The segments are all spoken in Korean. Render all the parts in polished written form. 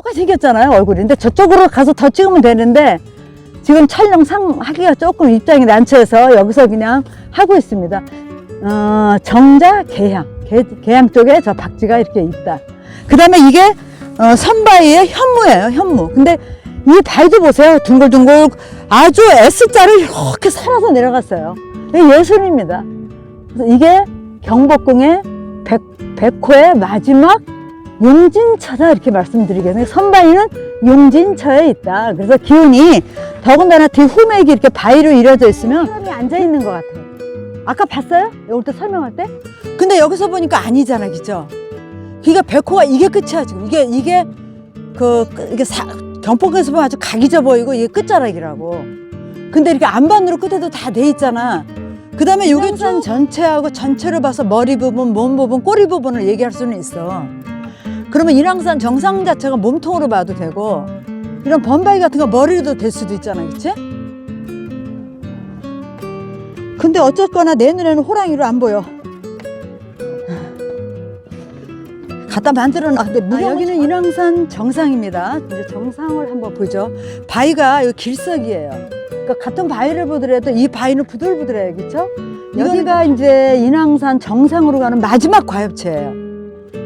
똑같이 생겼잖아요, 얼굴이. 근데 저쪽으로 가서 더 찍으면 되는데 지금 촬영상 하기가 조금 입장이 난처해서 여기서 그냥 하고 있습니다. 정자 계양 쪽에 저 박쥐가 이렇게 있다. 그 다음에 이게 선바위의 현무예요, 현무. 근데 이 바위도 보세요. 둥글둥글 아주 S자를 이렇게 설어서 내려갔어요. 이게 예술입니다. 그래서 이게 경복궁의 백호의 마지막 용진처다 이렇게 말씀드리겠네요. 선바위는 용진처에 있다. 그래서 기운이 더군다나 뒤후맥이 이렇게 바위로 이루어져 있으면 사람이 앉아 있는 것 같아요. 아까 봤어요? 올 때 설명할 때? 근데 여기서 보니까 아니잖아, 그죠? 그러니까 백호가 이게 끝이야 지금. 이게 경복궁에서 보면 아주 각이 져 보이고 이게 끝자락이라고. 근데 이렇게 안반으로 끝에도 다 돼 있잖아. 그 다음에 요게 쭉 전체하고 전체를 봐서 머리 부분, 몸 부분, 꼬리 부분을 얘기할 수는 있어. 그러면 인왕산 정상 자체가 몸통으로 봐도 되고 이런 범바위 같은 거 머리로도 될 수도 있잖아, 그치? 근데 어쨌거나 내 눈에는 호랑이로 안 보여. 갖다 만들어 놨는데 여기는 인왕산 정상입니다. 이제 정상을 한번 보죠. 바위가 이 길석이에요. 그러니까 같은 바위를 보더라도 이 바위는 부들부들해요, 그렇죠? 여기가 이제 인왕산 정상으로 가는 마지막 과엽체예요.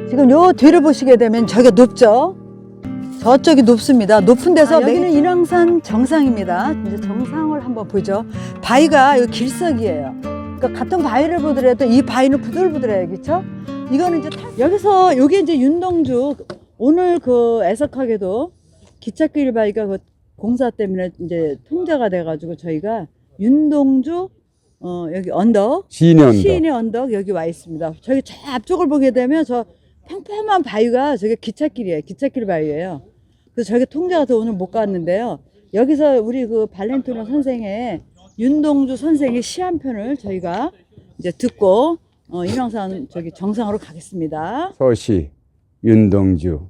지금 요 뒤를 보시게 되면 저기가 높죠. 저쪽이 높습니다. 높은 데서 여기는 인왕산 정상입니다. 이제 정상을 한번 보죠. 바위가 이 길석이에요. 그러니까 같은 바위를 보더라도 이 바위는 부들부들해요, 그렇죠? 이거는 이제 여기서 요게 이제 윤동주 오늘 애석하게도 기찻길 바위가 공사 때문에 이제 통제가 돼가지고 저희가 윤동주 여기 언덕 시인의 언덕 여기 와 있습니다. 저기 저 앞쪽을 보게 되면 저 평평한 바위가 저게 기찻길이에요. 기찻길 바위예요. 그래서 저기 통제가 돼 오늘 못 갔는데요. 여기서 우리 발렌티노 선생의 윤동주 선생의 시 한 편을 저희가 이제 듣고 인왕산 저기 정상으로 가겠습니다. 서시 윤동주.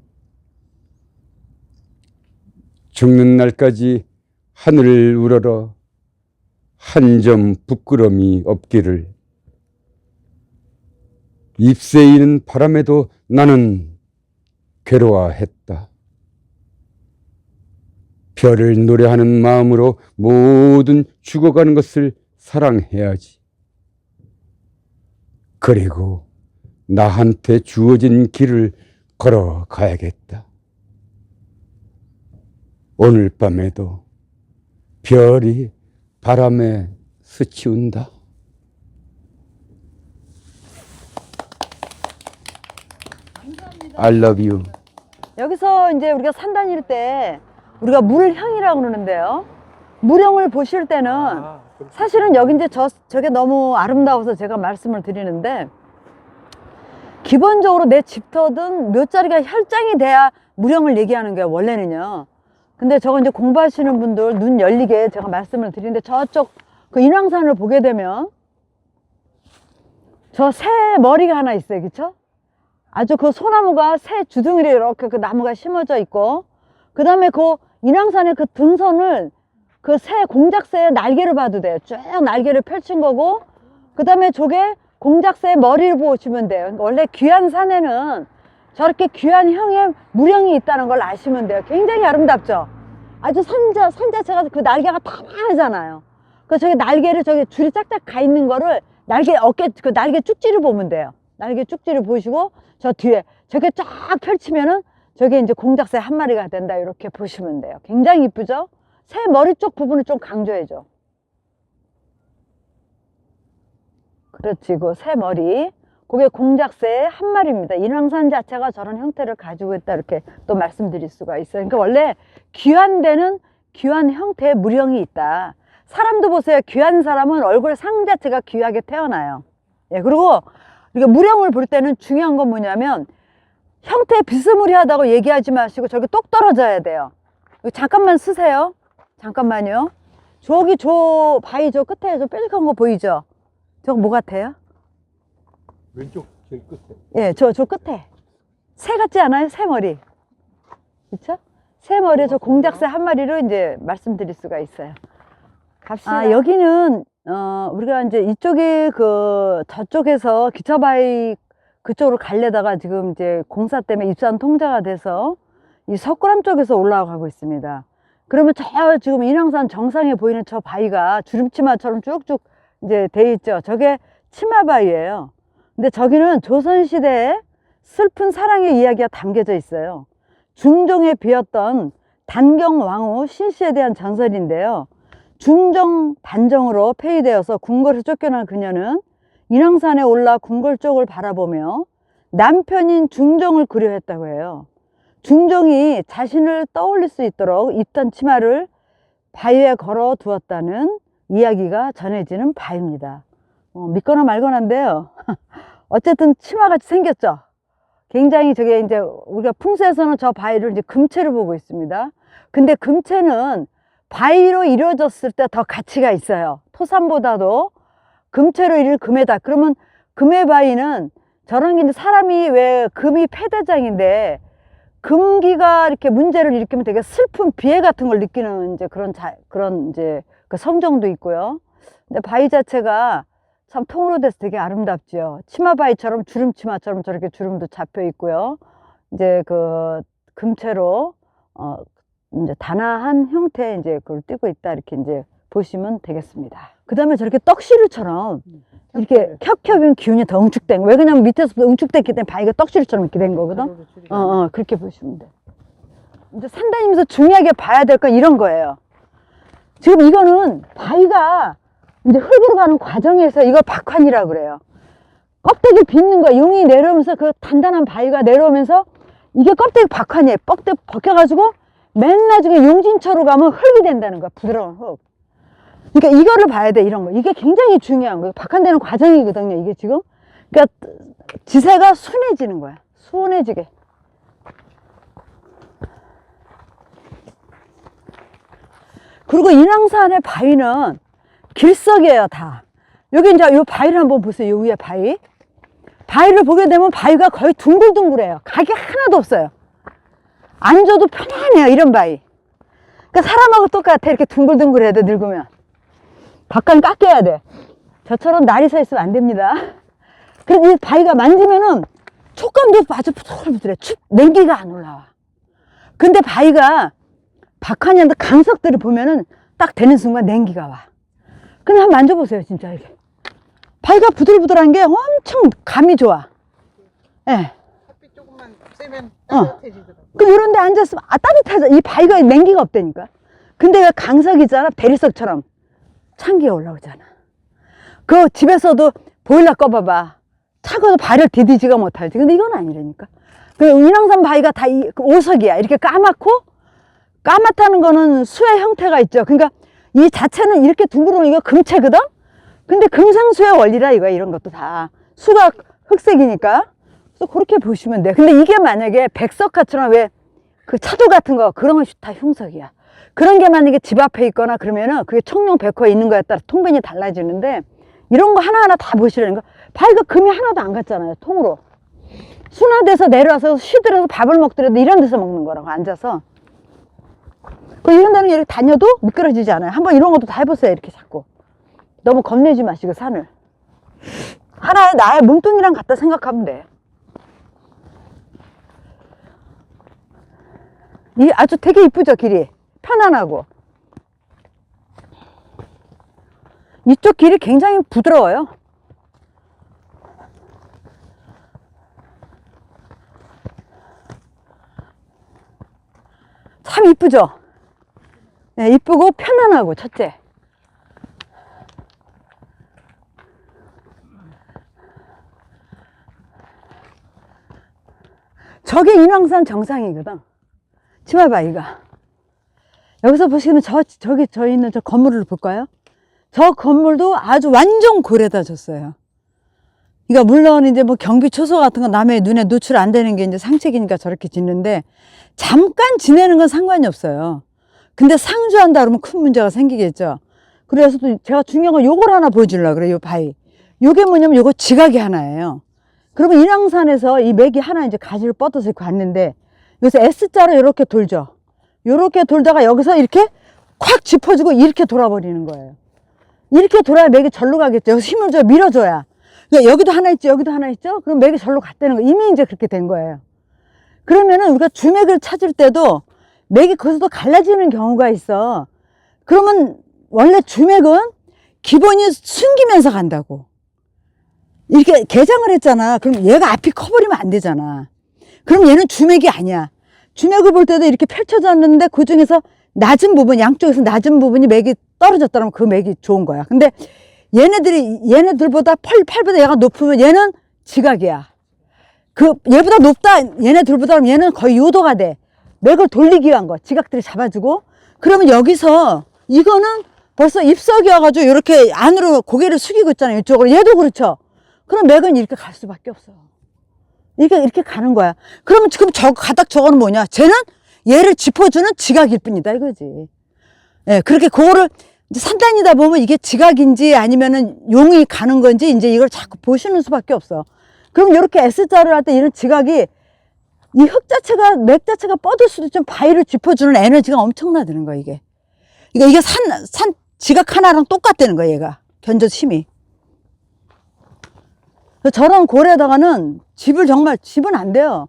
죽는 날까지 하늘을 우러러 한 점 부끄럼이 없기를. 잎새이는 바람에도 나는 괴로워했다. 별을 노래하는 마음으로 모든 죽어가는 것을 사랑해야지. 그리고 나한테 주어진 길을 걸어가야겠다. 오늘 밤에도 별이 바람에 스치운다. I love you. 여기서 이제 우리가 산 다닐 때 우리가 물향이라고 그러는데요. 물향을 보실 때는 사실은 여기 이제 저게 너무 아름다워서 제가 말씀을 드리는데 기본적으로 내 집터든 몇 자리가 혈장이 돼야 물향을 얘기하는 거예요, 원래는요. 근데 저거 이제 공부하시는 분들 눈 열리게 제가 말씀을 드리는데 저쪽 인왕산을 보게 되면 저 새 머리가 하나 있어요, 그쵸? 아주 소나무가 새 주둥이로 이렇게 나무가 심어져 있고 그 다음에 인왕산의 등선을 새 공작새의 날개를 봐도 돼요. 쭉 날개를 펼친 거고 그 다음에 저게 공작새의 머리를 보시면 돼요. 그러니까 원래 귀한 산에는 저렇게 귀한 형의 물형이 있다는 걸 아시면 돼요. 굉장히 아름답죠. 아주 산 자체가 날개가 다만하잖아요. 저기 날개를 줄이 짝짝 가 있는 거를 날개 쭉지를 보면 돼요. 날개 쭉지를 보시고 저 뒤에 저게 쫙 펼치면은 저게 이제 공작새 한 마리가 된다 이렇게 보시면 돼요. 굉장히 이쁘죠? 새 머리 쪽 부분을 좀 강조해줘. 그렇지, 새 머리. 그게 공작새의 한 마리입니다. 인왕산 자체가 저런 형태를 가지고 있다 이렇게 또 말씀드릴 수가 있어요. 그러니까 원래 귀한 데는 귀한 형태의 물형이 있다. 사람도 보세요. 귀한 사람은 얼굴 상 자체가 귀하게 태어나요. 예, 그리고 우리가 물형을 볼 때는 중요한 건 뭐냐면 형태 비스무리하다고 얘기하지 마시고 저기 똑 떨어져야 돼요. 잠깐만 쓰세요. 잠깐만요. 저기 저 바위 저 끝에 저 뾰족한 거 보이죠? 저거 뭐 같아요? 왼쪽 제일 끝에. 예, 저 끝에. 새 같지 않아요? 새 머리. 그쵸? 새 머리에 저 공작새 한 마리로 이제 말씀드릴 수가 있어요. 갑시다. 여기는, 우리가 이제 이쪽에 저쪽에서 기차바위 그쪽으로 가려다가 지금 이제 공사 때문에 입산 통제가 돼서 이 석굴암 쪽에서 올라가고 있습니다. 그러면 저 지금 인왕산 정상에 보이는 저 바위가 주름치마처럼 쭉쭉 이제 돼 있죠. 저게 치마바위예요. 근데 저기는 조선시대의 슬픈 사랑의 이야기가 담겨져 있어요. 중종에 비었던 단경왕후 신씨에 대한 전설인데요. 중종 단정으로 폐위되어서 궁궐에서 쫓겨난 그녀는 인왕산에 올라 궁궐 쪽을 바라보며 남편인 중종을 그려했다고 해요. 중종이 자신을 떠올릴 수 있도록 입던 치마를 바위에 걸어 두었다는 이야기가 전해지는 바위입니다. 믿거나 말거나인데요. 어쨌든 치마같이 생겼죠. 굉장히 저게 이제 우리가 풍수에서는 저 바위를 이제 금채를 보고 있습니다. 근데 금채는 바위로 이루어졌을 때 더 가치가 있어요. 토산보다도 금채로 이룰 금에다. 그러면 금의 바위는 저런 게 이제 사람이 왜 금이 패대장인데 금기가 이렇게 문제를 일으키면 되게 슬픈 비애 같은 걸 느끼는 이제 그런 이제 그 성정도 있고요. 근데 바위 자체가 참 통으로 돼서 되게 아름답죠. 치마바위처럼 주름치마처럼 저렇게 주름도 잡혀 있고요. 이제 그 금채로 이제 단아한 형태의 이제 그걸 띄고 있다 이렇게 이제 보시면 되겠습니다. 그 다음에 저렇게 떡시루처럼 이렇게 켜켜빈 기운이 더 응축된 거. 왜 그러냐면 밑에서부터 응축됐기 때문에 바위가 떡시루처럼 이렇게 된 거거든. 그렇게 보시면 돼. 이제 산 다니면서 중요하게 봐야 될 건 이런 거예요. 지금 이거는 바위가 이제 흙으로 가는 과정에서 이걸 박환이라고 그래요. 껍데기 빗는 거야. 용이 내려오면서 그 단단한 바위가 내려오면서 이게 껍데기 박환이에요. 껍데기 벗겨가지고 맨 나중에 용진처로 가면 흙이 된다는 거야. 부드러운 흙. 그러니까 이거를 봐야 돼. 이런 거. 이게 굉장히 중요한 거예요. 박환되는 과정이거든요. 이게 지금. 그러니까 지세가 순해지는 거야. 순해지게. 그리고 인왕산의 바위는 길석이에요, 다. 여기 이제 요 바위를 한번 보세요. 요 위에 바위. 바위를 보게 되면 바위가 거의 둥글둥글해요. 각이 하나도 없어요. 앉아도 편안해요, 이런 바위. 그러니까 사람하고 똑같아. 이렇게 둥글둥글해도 늙으면. bakkan 깎여야 돼. 저처럼 날이 서 있으면 안 됩니다. 그래서 이 바위가 만지면은 촉감도 아주 부들부들해. 냉기가 안 올라와. 근데 바위가 박하니한테 강석들을 보면은 딱 되는 순간 냉기가 와. 근데 한번 만져보세요, 진짜 이렇게. 바위가 부들부들한 게 엄청 감이 좋아. 예. 네. 햇빛 조금만 쐬면 따뜻해지더라고. 그럼 이런 데 앉았으면 따뜻하죠. 이 바위가 냉기가 없다니까. 근데 왜 강석이잖아, 대리석처럼 찬기가 올라오잖아. 그 집에서도 보일러 꺼봐봐. 차가워서 발을 디디지가 못하지. 근데 이건 아니라니까. 그 인왕산 바위가 다 오석이야. 이렇게 까맣고, 까맣다는 거는 수의 형태가 있죠. 그러니까 이 자체는 이렇게 둥그런 이거 금채거든? 근데 금상수의 원리라 이거야. 이런 것도 다. 수가 흑색이니까. 그래서 그렇게 보시면 돼. 근데 이게 만약에 백석화처럼 왜 그 차도 같은 거, 그런 것이 다 흉석이야. 그런 게 만약에 집 앞에 있거나 그러면은 그게 청룡 백호에 있는 거에 따라 통변이 달라지는데 이런 거 하나하나 다 보시라는 거. 바위가 금이 하나도 안 갔잖아요. 통으로. 순화돼서 내려와서 쉬더라도 밥을 먹더라도 이런 데서 먹는 거라고, 앉아서. 그 이런 데는 이렇게 다녀도 미끄러지지 않아요. 한번 이런 것도 다 해보세요. 이렇게 자꾸. 너무 겁내지 마시고 산을. 하나의 나의 몸뚱이랑 같다 생각하면 돼. 이 아주 되게 이쁘죠, 길이. 편안하고. 이쪽 길이 굉장히 부드러워요. 참 이쁘죠? 네, 이쁘고 편안하고, 첫째. 저게 인왕산 정상이거든. 치마바위가. 여기서 보시면 저기 저 있는 저 건물을 볼까요? 저 건물도 아주 완전 고래다 졌어요. 그러니까 물론 이제 뭐 경비 초소 같은 거 남의 눈에 노출 안 되는 게 이제 상책이니까 저렇게 짓는데 잠깐 지내는 건 상관이 없어요. 근데 상주한다 그러면 큰 문제가 생기겠죠. 그래서 또 제가 중요한 건 요걸 하나 보여주려고 그래요. 요 바위. 요게 뭐냐면 요거 지각이 하나예요. 그러면 인왕산에서 이 맥이 하나 이제 가지를 뻗어서 이렇게 갔는데 여기서 S자로 이렇게 돌죠. 이렇게 돌다가 여기서 이렇게 콱 짚어주고 이렇게 돌아버리는 거예요. 이렇게 돌아야 맥이 절로 가겠죠. 여기서 힘을 줘, 밀어줘야. 그러니까 여기도 하나 있죠, 여기도 하나 있죠. 그럼 맥이 절로 갔다는 거. 이미 이제 그렇게 된 거예요. 그러면은 우리가 주맥을 찾을 때도 맥이 거기서도 갈라지는 경우가 있어. 그러면 원래 주맥은 기본이 숨기면서 간다고. 이렇게 개장을 했잖아. 그럼 얘가 앞이 커버리면 안 되잖아. 그럼 얘는 주맥이 아니야. 주맥을 볼 때도 이렇게 펼쳐졌는데 그 중에서 낮은 부분, 양쪽에서 낮은 부분이 맥이 떨어졌다면 그 맥이 좋은 거야. 근데 얘네들보다 팔보다 얘가 높으면 얘는 지각이야. 얘보다 높다, 얘네들보다 얘는 거의 요도가 돼. 맥을 돌리기 위한 거. 지각들이 잡아주고. 그러면 여기서 이거는 벌써 입석이 와가지고 이렇게 안으로 고개를 숙이고 있잖아요. 이쪽으로. 얘도 그렇죠. 그럼 맥은 이렇게 갈 수밖에 없어. 이렇게 가는 거야. 그러면 지금 가닥 저거는 뭐냐? 쟤는 얘를 짚어주는 지각일 뿐이다, 이거지. 예, 그렇게 그거를 이제 산다니다 보면 이게 지각인지 아니면은 용이 가는 건지 이제 이걸 자꾸 보시는 수밖에 없어. 그럼 이렇게 S자를 할 때 이런 지각이 이 흙 맥 자체가 뻗을 수도 좀 바위를 짚어주는 에너지가 엄청나다는 거야, 이게. 그러니까 이게 산 지각 하나랑 똑같다는 거야, 얘가. 견저 힘이. 저런 고래에다가는 집은 안 돼요.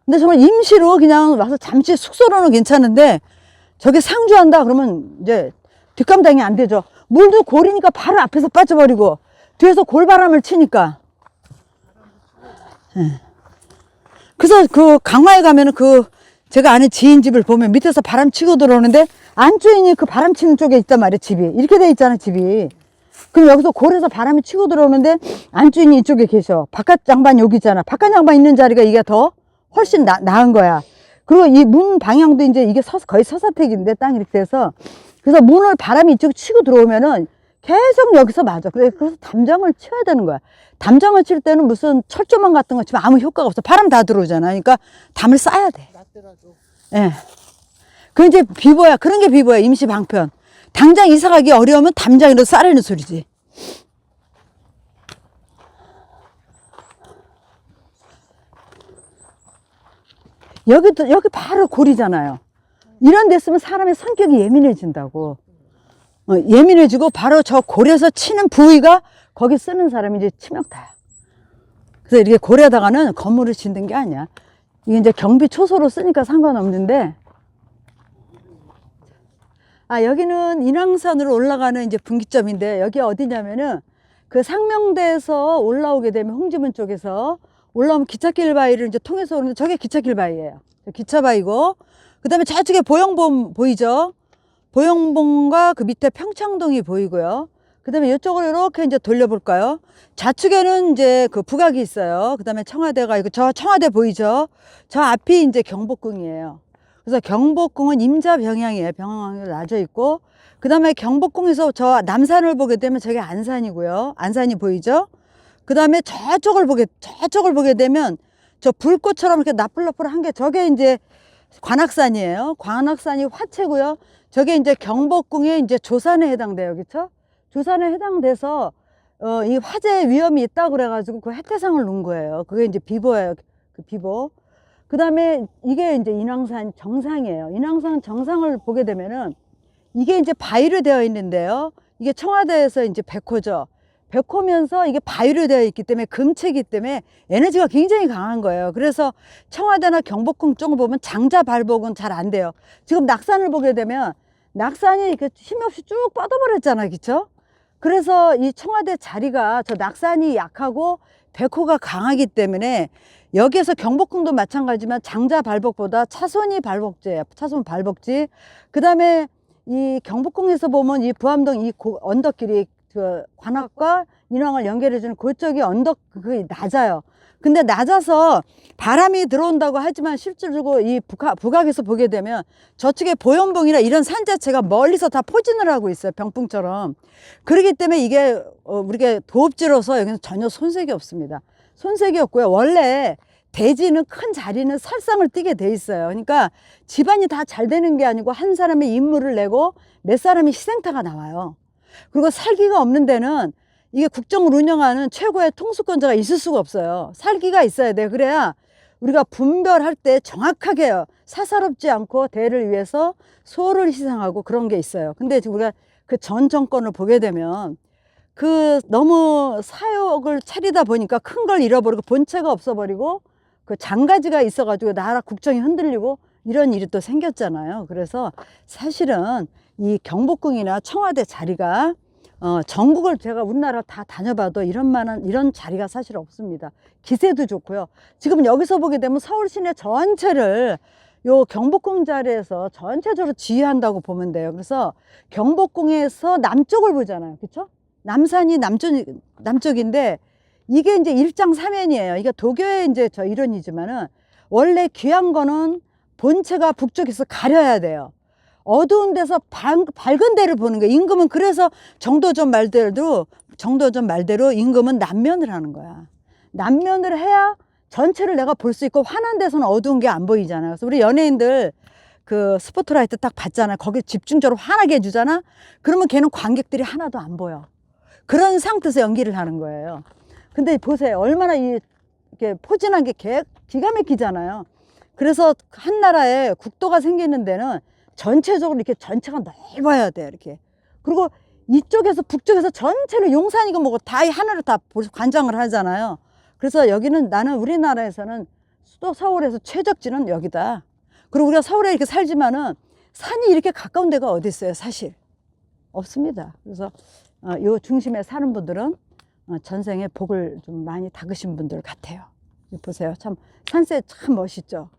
근데 정말 임시로 그냥 와서 잠시 숙소로는 괜찮은데 저게 상주한다 그러면 이제 뒷감당이 안 되죠. 물도 고리니까 바로 앞에서 빠져버리고 뒤에서 골바람을 치니까. 네. 그래서 그 강화에 가면은 제가 아는 지인 집을 보면 밑에서 바람 치고 들어오는데 안주인이 그 바람 치는 쪽에 있단 말이에요, 집이. 이렇게 돼 있잖아, 집이. 그럼 여기서 골에서 바람이 치고 들어오는데 안주인이 이쪽에 계셔. 바깥 양반 여기 있잖아. 바깥 양반 있는 자리가 이게 더 훨씬 나은 거야. 그리고 이 문 방향도 이제 이게 거의 서사택인데 땅이 이렇게 돼서 그래서 문을 바람이 이쪽 치고 들어오면은 계속 여기서 맞아. 그래서 담장을 쳐야 되는 거야. 담장을 칠 때는 무슨 철조망 같은 거 치면 아무 효과가 없어. 바람 다 들어오잖아. 그러니까 담을 쌓아야 돼. 낮더라도. 예. 그 이제 비보야. 그런 게 비보야. 임시 방편. 당장 이사 가기 어려우면 담장이라도 싸라는 소리지. 여기 바로 골이잖아요. 이런 데 쓰면 사람의 성격이 예민해진다고. 예민해지고 바로 저 골에서 치는 부위가 거기 쓰는 사람이 이제 치명타야. 그래서 이렇게 골에다가는 건물을 짓는 게 아니야. 이게 이제 경비 초소로 쓰니까 상관없는데. 여기는 인왕산으로 올라가는 이제 분기점인데, 여기 어디냐면은 그 상명대에서 올라오게 되면 홍지문 쪽에서 올라오면 기찻길 바위를 이제 통해서 오는데 저게 기찻길 바위예요. 기차바위고, 그 다음에 저쪽에 보영봉 보이죠? 보영봉과 그 밑에 평창동이 보이고요. 그 다음에 이쪽으로 이렇게 이제 돌려볼까요? 좌측에는 이제 그 북악이 있어요. 그 다음에 청와대가 있고, 저 청와대 보이죠? 저 앞이 이제 경복궁이에요. 그래서 경복궁은 임자 병양이에요. 병양이 낮아 있고, 그 다음에 경복궁에서 저 남산을 보게 되면 저게 안산이고요. 안산이 보이죠? 그 다음에 저쪽을 보게 되면 저 불꽃처럼 이렇게 나풀나풀한 게 저게 이제 관악산이에요. 관악산이 화채고요. 저게 이제 경복궁의 이제 조산에 해당돼요. 그렇죠? 조산에 해당돼서 이 화재 위험이 있다고 그래가지고 그 해태상을 놓은 거예요. 그게 이제 비보예요. 그 비보. 그 다음에 이게 이제 인왕산 정상이에요. 인왕산 정상을 보게 되면은 이게 이제 바위로 되어 있는데요. 이게 청와대에서 이제 백호죠. 백호면서 이게 바위로 되어 있기 때문에 금체이기 때문에 에너지가 굉장히 강한 거예요. 그래서 청와대나 경복궁 쪽을 보면 장자 발복은 잘 안 돼요. 지금 낙산을 보게 되면 낙산이 이렇게 힘없이 쭉 뻗어버렸잖아요. 그쵸? 그래서 이 청와대 자리가 저 낙산이 약하고 백호가 강하기 때문에 여기에서 경복궁도 마찬가지지만 장자 발복보다 차손이 발복지예요. 차손 발복지. 그 다음에 이 경복궁에서 보면 이 부암동 이 언덕길이 그 관악과 인왕을 연결해주는 그쪽이 그게 낮아요. 근데 낮아서 바람이 들어온다고 하지만 실제로 이 북악에서 보게 되면 저쪽에 보현봉이나 이런 산 자체가 멀리서 다 포진을 하고 있어요. 병풍처럼. 그렇기 때문에 이게 우리가 도읍지로서 여기는 전혀 손색이 없습니다. 손색이 없고요. 원래 대지는 큰 자리는 설상을 띠게 돼 있어요. 그러니까 집안이 다 잘 되는 게 아니고 한 사람의 임무를 내고 몇 사람이 희생타가 나와요. 그리고 살기가 없는 데는 이게 국정을 운영하는 최고의 통수권자가 있을 수가 없어요. 살기가 있어야 돼. 그래야 우리가 분별할 때 정확하게 사사롭지 않고 대를 위해서 소를 희생하고 그런 게 있어요. 근데 우리가 그 전 정권을 보게 되면 너무 사욕을 차리다 보니까 큰 걸 잃어버리고 본체가 없어버리고 그 장가지가 있어가지고 나라 국정이 흔들리고 이런 일이 또 생겼잖아요. 그래서 사실은 이 경복궁이나 청와대 자리가 전국을 제가 우리나라 다 다녀봐도 이런 자리가 사실 없습니다. 기세도 좋고요. 지금 여기서 보게 되면 서울 시내 전체를 요 경복궁 자리에서 전체적으로 지휘한다고 보면 돼요. 그래서 경복궁에서 남쪽을 보잖아요. 그렇죠? 남산이 남쪽인데 이게 이제 일장삼연이에요. 이게 도교의 이제 저 이론이지만은 원래 귀한 거는 본체가 북쪽에서 가려야 돼요. 어두운 데서 밝은 데를 보는 거예요. 임금은 그래서 정도전 말대로 임금은 남면을 하는 거야. 남면을 해야 전체를 내가 볼 수 있고 환한 데서는 어두운 게 안 보이잖아요. 그래서 우리 연예인들 그 스포트라이트 딱 받잖아요. 거기 집중적으로 환하게 해주잖아. 그러면 걔는 관객들이 하나도 안 보여. 그런 상태에서 연기를 하는 거예요. 근데 보세요. 얼마나 이렇게 포진한 게 기가 막히잖아요. 그래서 한 나라에 국도가 생기는 데는 전체적으로 이렇게 전체가 넓어야 돼요. 이렇게. 그리고 이쪽에서 북쪽에서 전체를 용산이고 뭐고 다 하늘을 다 관장을 하잖아요. 그래서 여기는 나는 우리나라에서는 수도 서울에서 최적지는 여기다. 그리고 우리가 서울에 이렇게 살지만은 산이 이렇게 가까운 데가 어디 있어요? 사실 없습니다. 그래서 요 중심에 사는 분들은 전생에 복을 좀 많이 닦으신 분들 같아요. 보세요. 참 산세 참 멋있죠.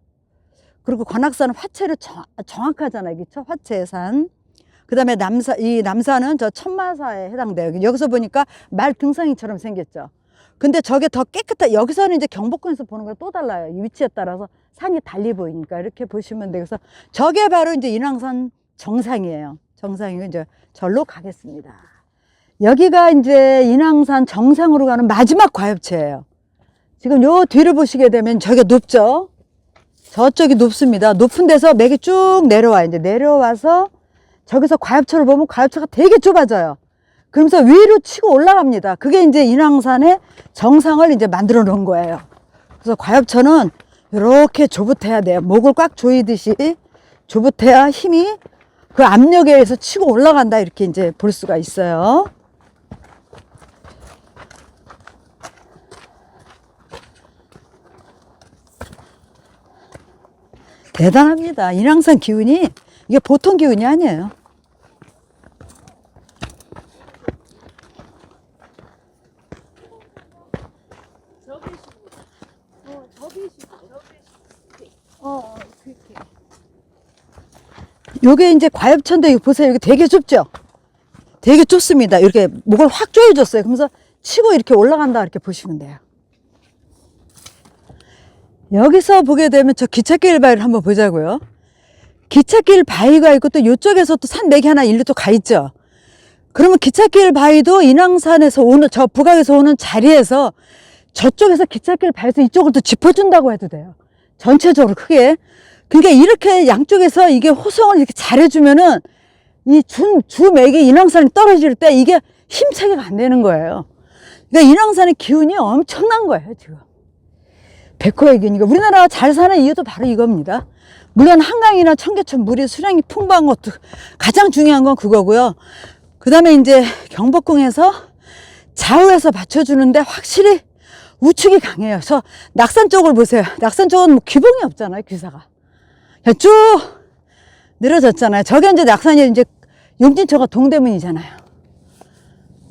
그리고 관악산은 화채를 정확하잖아요. 그렇죠? 화채의 산. 그 다음에 이 남산은 저 천마사에 해당돼요. 여기서 보니까 말 등성이처럼 생겼죠. 근데 저게 더 깨끗해. 여기서는 이제 경복궁에서 보는 거 또 달라요. 이 위치에 따라서 산이 달리 보이니까 이렇게 보시면 돼요. 그래서 저게 바로 이제 인왕산 정상이에요. 정상이고 이제 절로 가겠습니다. 여기가 이제 인왕산 정상으로 가는 마지막 과엽체예요. 지금 요 뒤를 보시게 되면 저게 높죠. 저쪽이 높습니다. 높은 데서 맥이 쭉 내려와요. 이제 내려와서 저기서 과엽처를 보면 과엽처가 되게 좁아져요. 그러면서 위로 치고 올라갑니다. 그게 이제 인왕산의 정상을 이제 만들어 놓은 거예요. 그래서 과엽처는 이렇게 조붓해야 돼요. 목을 꽉 조이듯이 조붓해야 힘이 그 압력에 의해서 치고 올라간다. 이렇게 이제 볼 수가 있어요. 대단합니다. 인왕산 기운이 이게 보통 기운이 아니에요. 요게 이제 과엽천데 보세요. 여기 되게 좁죠? 되게 좁습니다. 이렇게 목을 확 조여줬어요. 그러면서 치고 이렇게 올라간다. 이렇게 보시면 돼요. 여기서 보게 되면 저 기찻길 바위를 한번 보자고요. 기찻길 바위가 있고 또 이쪽에서 또 산맥이 하나 일로 또 가 있죠. 그러면 기찻길 바위도 인왕산에서 오는 저 북악에서 오는 자리에서 저쪽에서 기찻길 바위에서 이쪽을 또 짚어준다고 해도 돼요. 전체적으로 크게. 그러니까 이렇게 양쪽에서 이게 호성을 이렇게 잘해주면은 이 주맥이 인왕산이 떨어질 때 이게 힘차게가 안 되는 거예요. 그러니까 인왕산의 기운이 엄청난 거예요, 지금. 백호의 기운이니까 우리나라가 잘 사는 이유도 바로 이겁니다. 물론 한강이나 청계천 물이 수량이 풍부한 것도 가장 중요한 건 그거고요. 그 다음에 이제 경복궁에서 좌우에서 받쳐주는데 확실히 우측이 강해요. 저 낙산 쪽을 보세요. 낙산 쪽은 뭐 기봉이 없잖아요, 귀사가. 쭉 늘어졌잖아요. 저게 이제 낙산이 이제 용진초가 동대문이잖아요.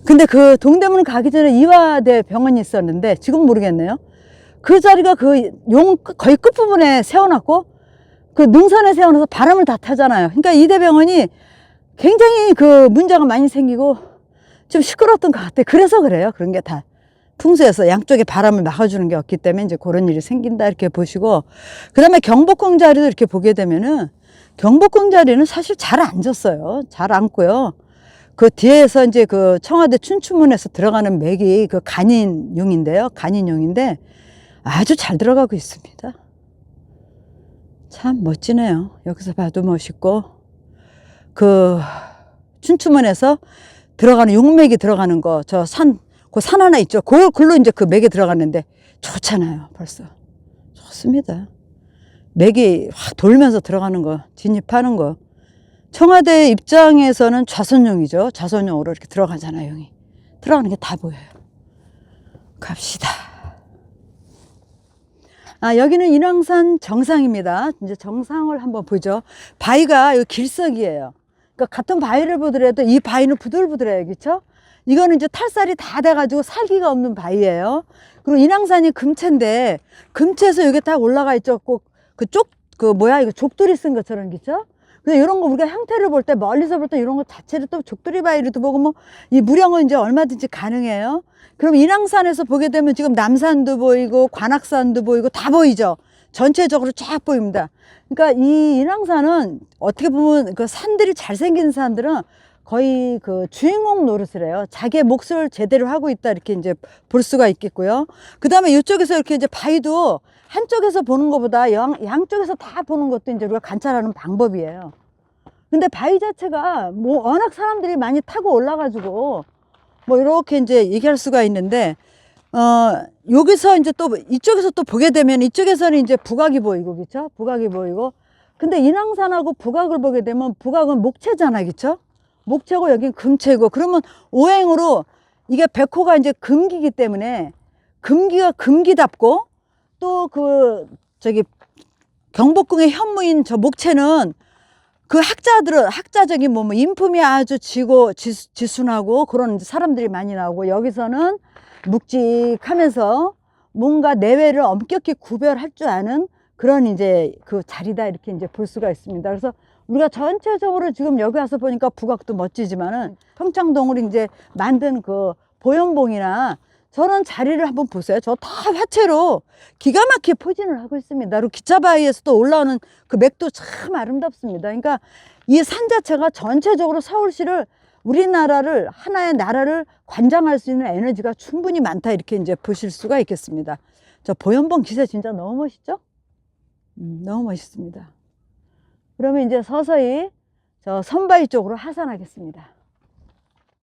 근데 그 동대문 가기 전에 이화대 병원이 있었는데 지금 모르겠네요. 그 자리가 그 거의 끝부분에 세워놨고 그 능선에 세워놔서 바람을 다 타잖아요. 그러니까 이 대병원이 굉장히 그 문제가 많이 생기고 좀 시끄러웠던 것 같아요. 그래서 그래요. 그런 게 다 풍수에서 양쪽에 바람을 막아주는 게 없기 때문에 이제 그런 일이 생긴다 이렇게 보시고, 그 다음에 경복궁 자리도 이렇게 보게 되면은 경복궁 자리는 사실 잘 앉았어요. 잘 앉고요. 그 뒤에서 이제 그 청와대 춘추문에서 들어가는 맥이 그 간인용인데요. 간인용인데 아주 잘 들어가고 있습니다. 참 멋지네요. 여기서 봐도 멋있고, 그 춘추문에서 들어가는 용맥이 들어가는 거, 저 그 산 하나 있죠. 그걸로 이제 그 맥에 들어갔는데 좋잖아요. 벌써 좋습니다. 맥이 확 돌면서 들어가는 거, 진입하는 거. 청와대 입장에서는 좌선용이죠. 좌선용으로 이렇게 들어가잖아요. 용이 들어가는 게 다 보여요. 갑시다. 여기는 인왕산 정상입니다. 이제 정상을 한번 보죠. 바위가 이 길석이에요. 그러니까 같은 바위를 보더라도 이 바위는 부들부들해요. 그렇죠? 이거는 이제 탈살이 다 돼가지고 살기가 없는 바위예요. 그리고 인왕산이 금체인데 금체에서 여기 딱 올라가 있죠. 꼭 이거 족들이 쓴 것처럼, 그렇죠? 근데 이런 거 우리가 형태를 볼 때, 멀리서 볼 때 이런 거 자체를 또 족두리 바위로도 보고 뭐 이 무령은 이제 얼마든지 가능해요. 그럼 인왕산에서 보게 되면 지금 남산도 보이고 관악산도 보이고 다 보이죠. 전체적으로 쫙 보입니다. 그러니까 이 인왕산은 어떻게 보면 그 산들이 잘생긴 산들은 거의 그 주인공 노릇을 해요. 자기의 몫을 제대로 하고 있다, 이렇게 이제 볼 수가 있겠고요. 그 다음에 이쪽에서 이렇게 이제 바위도 한쪽에서 보는 것보다 양쪽에서 다 보는 것도 이제 우리가 관찰하는 방법이에요. 근데 바위 자체가 뭐 워낙 사람들이 많이 타고 올라가지고 뭐 이렇게 이제 얘기할 수가 있는데, 여기서 이제 또 이쪽에서 또 보게 되면 이쪽에서는 이제 북악이 보이고, 그쵸? 북악이 보이고. 근데 인왕산하고 북악을 보게 되면 북악은 목체잖아, 그쵸? 목체고 여긴 금체고. 그러면 오행으로 이게 백호가 이제 금기이기 때문에 금기가 금기답고, 또 경복궁의 현무인 저 목체는 그 학자적인 뭐 인품이 아주 지순하고 그런 사람들이 많이 나오고, 여기서는 묵직하면서 뭔가 내외를 엄격히 구별할 줄 아는 그런 이제 그 자리다, 이렇게 이제 볼 수가 있습니다. 그래서 우리가 전체적으로 지금 여기 와서 보니까 북악도 멋지지만은 평창동으로 이제 만든 그 보현봉이나 저런 자리를 한번 보세요. 저 다 화채로 기가 막히게 포진을 하고 있습니다. 그리고 기차바위에서 또 올라오는 그 맥도 참 아름답습니다. 그러니까 이 산 자체가 전체적으로 서울시를, 우리나라를, 하나의 나라를 관장할 수 있는 에너지가 충분히 많다, 이렇게 이제 보실 수가 있겠습니다. 저 보현봉 기세 진짜 너무 멋있죠? 너무 멋있습니다. 그러면 이제 서서히 저 선바위 쪽으로 하산하겠습니다.